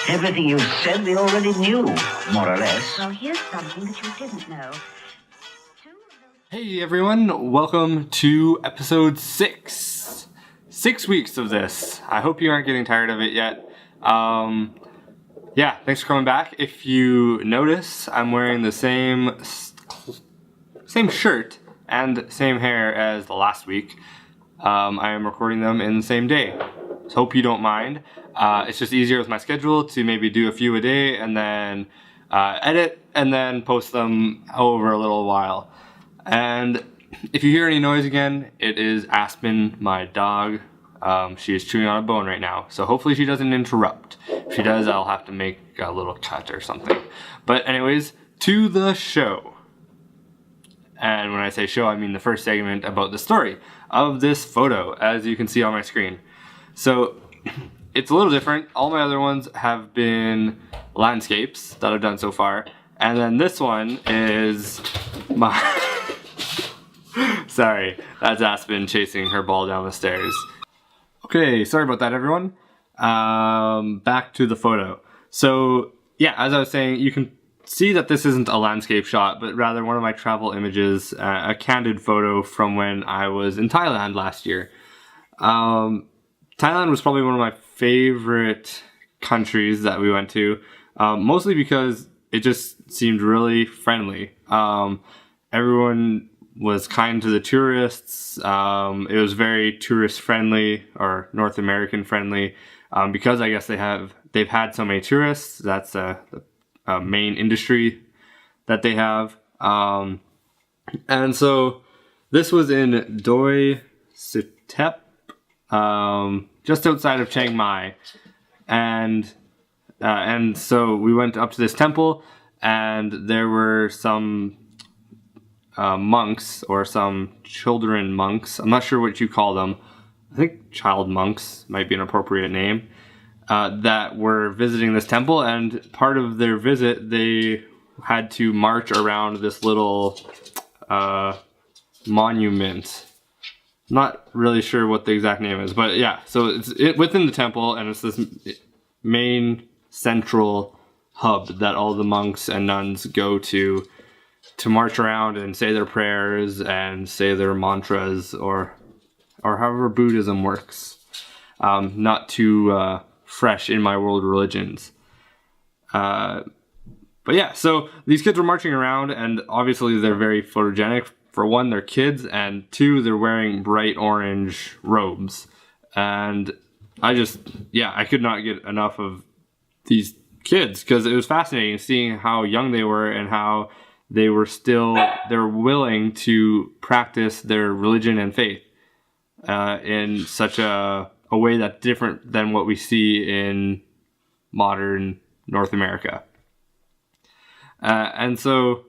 Everything you said we already knew, more or less. Well, here's something that you didn't know. Hey everyone, welcome to episode 6. 6 weeks of this. I hope you aren't getting tired of it yet. Yeah, thanks for coming back. If you notice, I'm wearing the same shirt and same hair as the last week. I am recording them in the same day. So hope you don't mind. It's just easier with my schedule to maybe do a few a day and then edit and then post them over a little while. And if you hear any noise again, it is Aspen, my dog. She is chewing on a bone right now, so hopefully she doesn't interrupt. If she does, I'll have to make a little cut or something. But anyways, to the show. And when I say show, I mean the first segment about the story of this photo, as you can see on my screen. So it's a little different. All my other ones have been landscapes that I've done so far. And then this one is my... Sorry, that's Aspen chasing her ball down the stairs. Okay, sorry about that, everyone. Back to the photo. So, yeah, as I was saying, you can see that this isn't a landscape shot, but rather one of my travel images, a candid photo from when I was in Thailand last year. Thailand was probably one of my favorite countries that we went to, mostly because it just seemed really friendly. Everyone was kind to the tourists. It was very tourist friendly, or North American friendly, because I guess they've had so many tourists. That's the main industry that they have. And so this was in Doi Suthep, just outside of Chiang Mai, and so we went up to this temple, and there were some monks, or some children monks. I'm not sure what you call them. I think child monks might be an appropriate name, that were visiting this temple, and part of their visit they had to march around this little monument. Not really sure what the exact name is, but yeah, so it's within the temple, and it's this main central hub that all the monks and nuns go to march around and say their prayers and say their mantras, or however Buddhism works. Not too fresh in my world religions. But yeah, so these kids were marching around, and obviously they're very photogenic. For one, they're kids, and two, they're wearing bright orange robes. And I could not get enough of these kids, because it was fascinating seeing how young they were and how they were willing to practice their religion and faith in such a way that's different than what we see in modern North America. And so,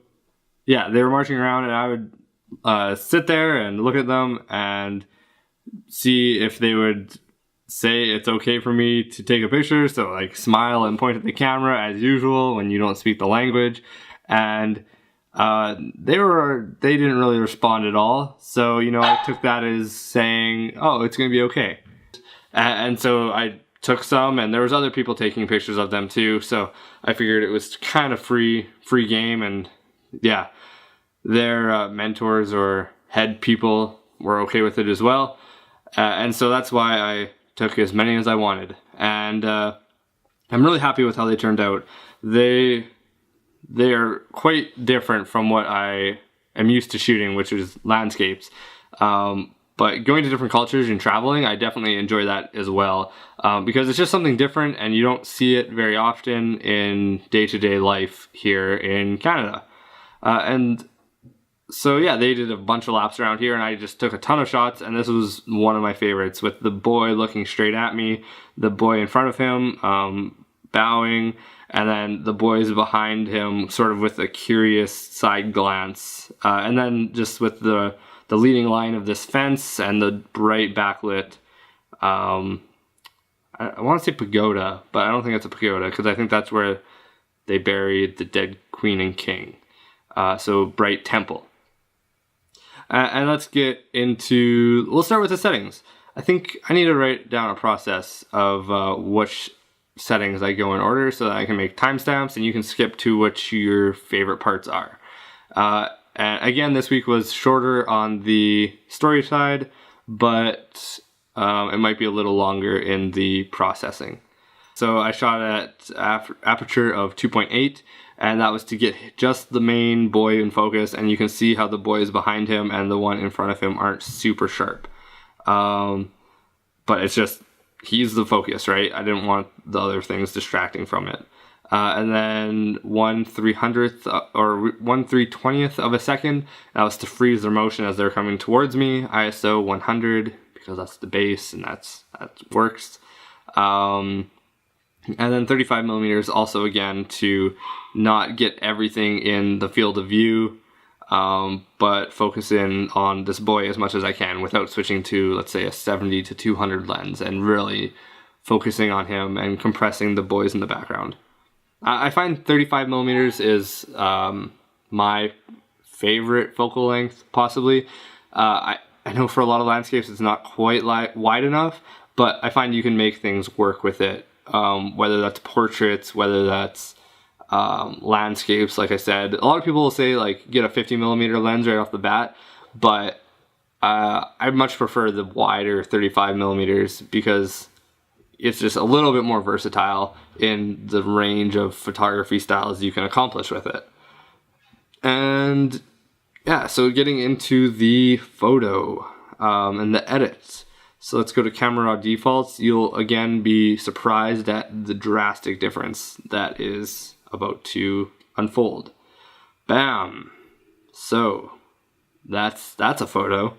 yeah, they were marching around, and I would sit there and look at them and see if they would say it's okay for me to take a picture. So, like, smile and point at the camera as usual when you don't speak the language. And they didn't really respond at all. So, I took that as saying, oh, it's going to be okay. And so I took some, and there was other people taking pictures of them too. So I figured it was kind of free game. And yeah, their mentors or head people were okay with it as well. And so that's why I took as many as I wanted. And I'm really happy with how they turned out. They are quite different from what I am used to shooting, which is landscapes. But going to different cultures and traveling, I definitely enjoy that as well, because it's just something different, and you don't see it very often in day-to-day life here in Canada. And so yeah, they did a bunch of laps around here, and I just took a ton of shots, and this was one of my favorites, with the boy looking straight at me, the boy in front of him bowing, and then the boys behind him sort of with a curious side glance, and then just with the leading line of this fence and the bright backlit, I want to say pagoda, but I don't think it's a pagoda, because I think that's where they buried the dead queen and king. So bright temple. And let's get we'll start with the settings. I think I need to write down a process of which settings I go in order so that I can make timestamps and you can skip to which your favorite parts are. And again, this week was shorter on the story side, but it might be a little longer in the processing. So I shot at aperture of 2.8, and that was to get just the main boy in focus, and you can see how the boys behind him and the one in front of him aren't super sharp. But it's just, he's the focus, right? I didn't want the other things distracting from it. And then 1/300th or 1/320th of a second, that was to freeze their motion as they're coming towards me. ISO 100, because that's the base and that works. And then 35 millimeters also, again, to not get everything in the field of view, but focus in on this boy as much as I can without switching to, let's say, a 70 to 200 lens and really focusing on him and compressing the boys in the background. I find 35 millimeters is my favorite focal length, possibly. I know for a lot of landscapes it's not quite wide enough, but I find you can make things work with it. Whether that's portraits, whether that's landscapes, like I said. A lot of people will say, like, get a 50 millimeter lens right off the bat, but I much prefer the wider 35 millimeters because it's just a little bit more versatile in the range of photography styles you can accomplish with it. And yeah, so getting into the photo and the edits. So let's go to camera raw defaults. You'll again be surprised at the drastic difference that is about to unfold. Bam! So that's a photo.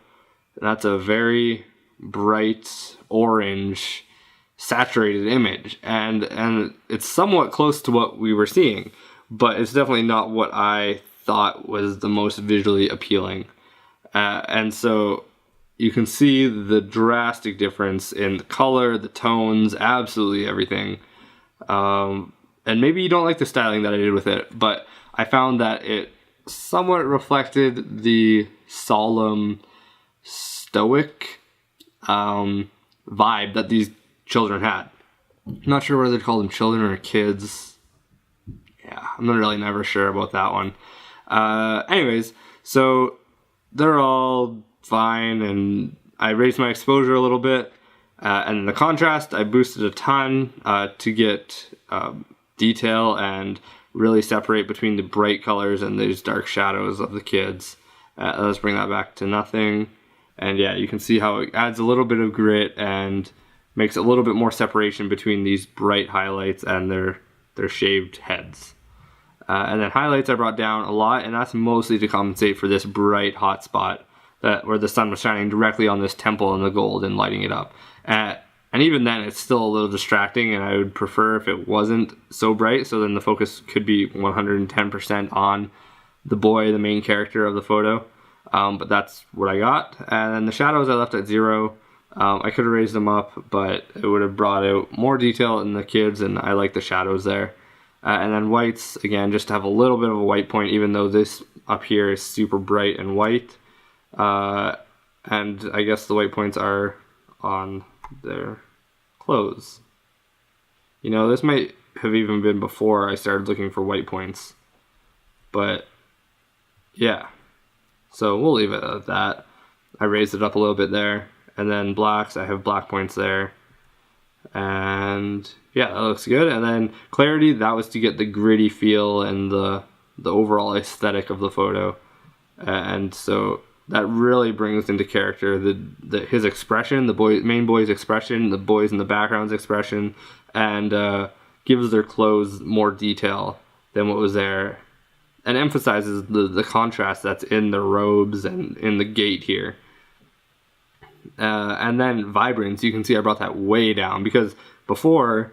That's a very bright orange saturated image, and it's somewhat close to what we were seeing, but it's definitely not what I thought was the most visually appealing. And so you can see the drastic difference in the color, the tones, absolutely everything. And maybe you don't like the styling that I did with it, but I found that it somewhat reflected the solemn, stoic vibe that these children had. I'm not sure whether to call them children or kids. Yeah, I'm not really never sure about that one. Anyways, so they're all fine, and I raised my exposure a little bit, and the contrast I boosted a ton to get detail and really separate between the bright colors and these dark shadows of the kids. Let's bring that back to nothing, and yeah, you can see how it adds a little bit of grit and makes a little bit more separation between these bright highlights and their shaved heads. And then highlights I brought down a lot, and that's mostly to compensate for this bright hot spot where the sun was shining directly on this temple in the gold and lighting it up. And even then, it's still a little distracting, and I would prefer if it wasn't so bright, so then the focus could be 110% on the boy, the main character of the photo. But that's what I got. And then the shadows I left at 0. I could have raised them up, but it would have brought out more detail in the kids, and I like the shadows there. And then whites, again, just to have a little bit of a white point, even though this up here is super bright and white. And I guess the white points are on their clothes. You know, this might have even been before I started looking for white points. But, yeah. So we'll leave it at that. I raised it up a little bit there. And then blacks, I have black points there. And yeah, that looks good. And then clarity, that was to get the gritty feel and the overall aesthetic of the photo. And so that really brings into character his expression, main boy's expression, the boys in the background's expression, and gives their clothes more detail than what was there. And emphasizes the contrast that's in the robes and in the gait here. And then vibrance, you can see I brought that way down, because before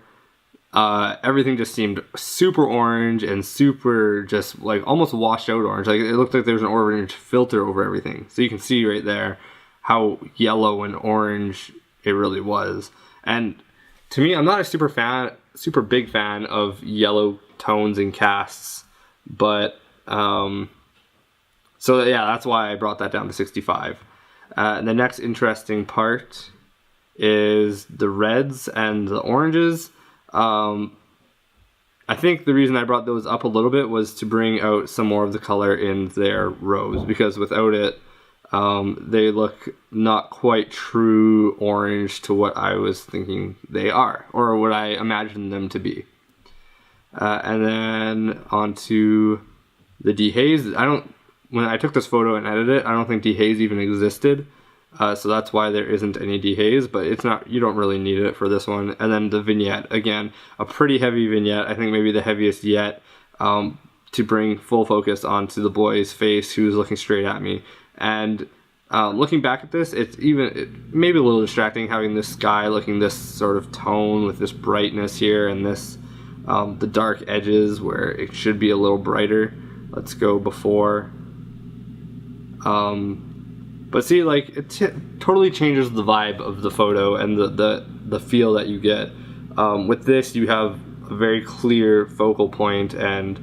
everything just seemed super orange and super just like almost washed out orange. Like it looked like there was an orange filter over everything. So you can see right there how yellow and orange it really was. And to me, I'm not a super big fan of yellow tones and casts, but so yeah, that's why I brought that down to 65. The next interesting part is the reds and the oranges. I think the reason I brought those up a little bit was to bring out some more of the color in their rows, because without it, they look not quite true orange to what I was thinking they are, or what I imagined them to be. And then onto the dehaze. When I took this photo and edited it, I don't think dehaze even existed. So that's why there isn't any dehaze, but it's not, you don't really need it for this one. And then the vignette, again, a pretty heavy vignette, I think maybe the heaviest yet, to bring full focus onto the boy's face who's looking straight at me. And looking back at this, it's maybe a little distracting having this sky looking this sort of tone with this brightness here and this, the dark edges where it should be a little brighter. Let's go before. But see, like, it totally changes the vibe of the photo and the feel that you get. With this, you have a very clear focal point and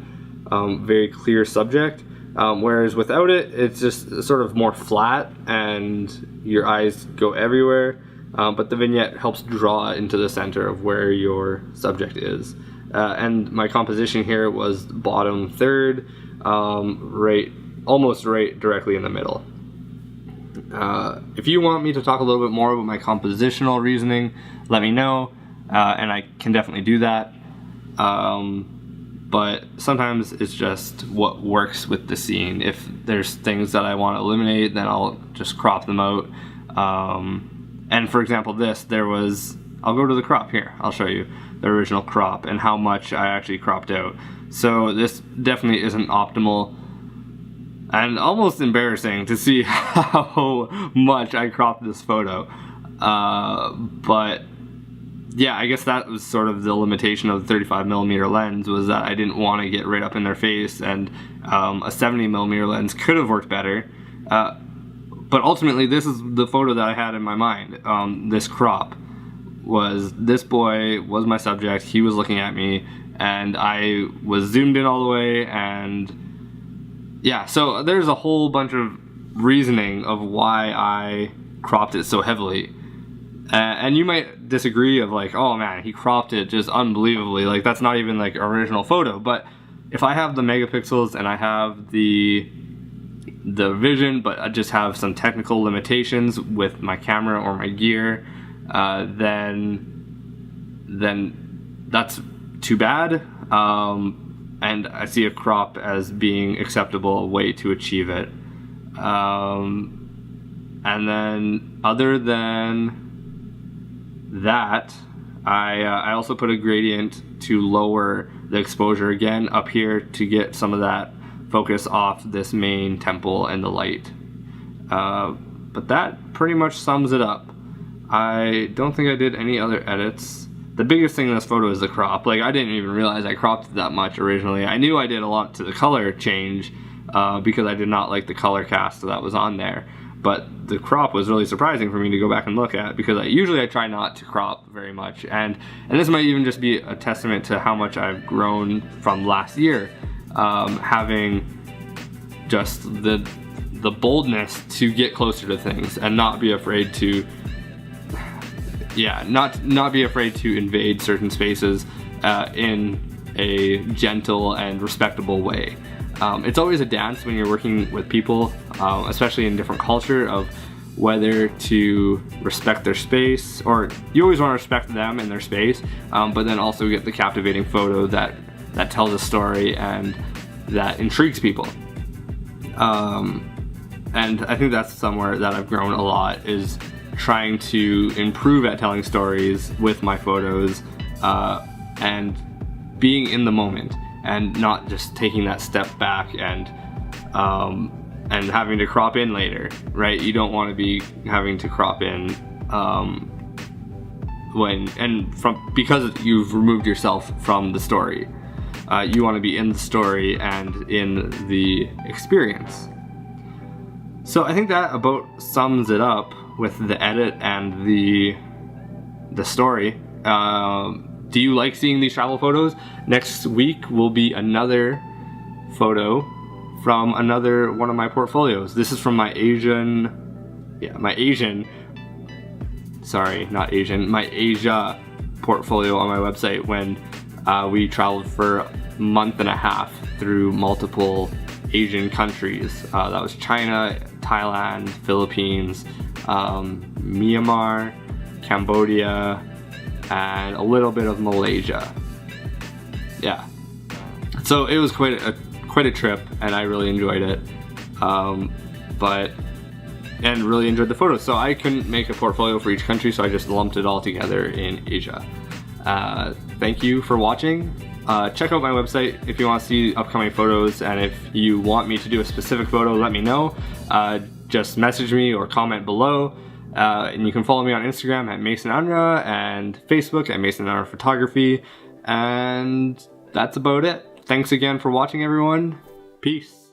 very clear subject. Whereas without it, it's just sort of more flat and your eyes go everywhere. But the vignette helps draw into the center of where your subject is. And my composition here was bottom third, almost right directly in the middle. If you want me to talk a little bit more about my compositional reasoning, let me know, and I can definitely do that. But sometimes it's just what works with the scene. If there's things that I want to eliminate, then I'll just crop them out. And for example, I'll go to the crop here. I'll show you the original crop and how much I actually cropped out. So this definitely isn't optimal. And almost embarrassing to see how much I cropped this photo. But yeah, I guess that was sort of the limitation of the 35mm lens, was that I didn't want to get right up in their face, and a 70mm lens could have worked better. But ultimately, this is the photo that I had in my mind. This crop this boy was my subject, he was looking at me, and I was zoomed in all the way, and yeah, so there's a whole bunch of reasoning of why I cropped it so heavily. And you might disagree of like, oh man, he cropped it just unbelievably. Like, that's not even like original photo. But if I have the megapixels and I have the vision, but I just have some technical limitations with my camera or my gear, then that's too bad. And I see a crop as being acceptable way to achieve it. And then other than that, I also put a gradient to lower the exposure again up here to get some of that focus off this main temple and the light. But that pretty much sums it up. I don't think I did any other edits. The biggest thing in this photo is the crop. Like, I didn't even realize I cropped it that much originally. I knew I did a lot to the color change because I did not like the color cast that was on there. But the crop was really surprising for me to go back and look at, because usually I try not to crop very much. And this might even just be a testament to how much I've grown from last year, having just the boldness to get closer to things and not be afraid to not be afraid to invade certain spaces in a gentle and respectable way. It's always a dance when you're working with people, especially in different culture, of whether to respect their space, or you always want to respect them and their space, but then also get the captivating photo that tells a story and that intrigues people. And I think that's somewhere that I've grown a lot, is trying to improve at telling stories with my photos, and being in the moment and not just taking that step back and having to crop in later, right? You don't want to be having to crop in because you've removed yourself from the story. You want to be in the story and in the experience. So I think that about sums it up with the edit and the story. Do you like seeing these travel photos? Next week will be another photo from another one of my portfolios. This is from my Asia portfolio on my website when we traveled for a month and a half through multiple Asian countries. That was China, Thailand, Philippines, Myanmar, Cambodia, and a little bit of Malaysia. Yeah, so it was quite a trip, and I really enjoyed it. And really enjoyed the photos. So I couldn't make a portfolio for each country, so I just lumped it all together in Asia. Thank you for watching. Check out my website if you want to see upcoming photos, and if you want me to do a specific photo, let me know. Just message me or comment below. And you can follow me on Instagram at Mason Unra and Facebook at Mason Unra Photography. And that's about it. Thanks again for watching, everyone. Peace.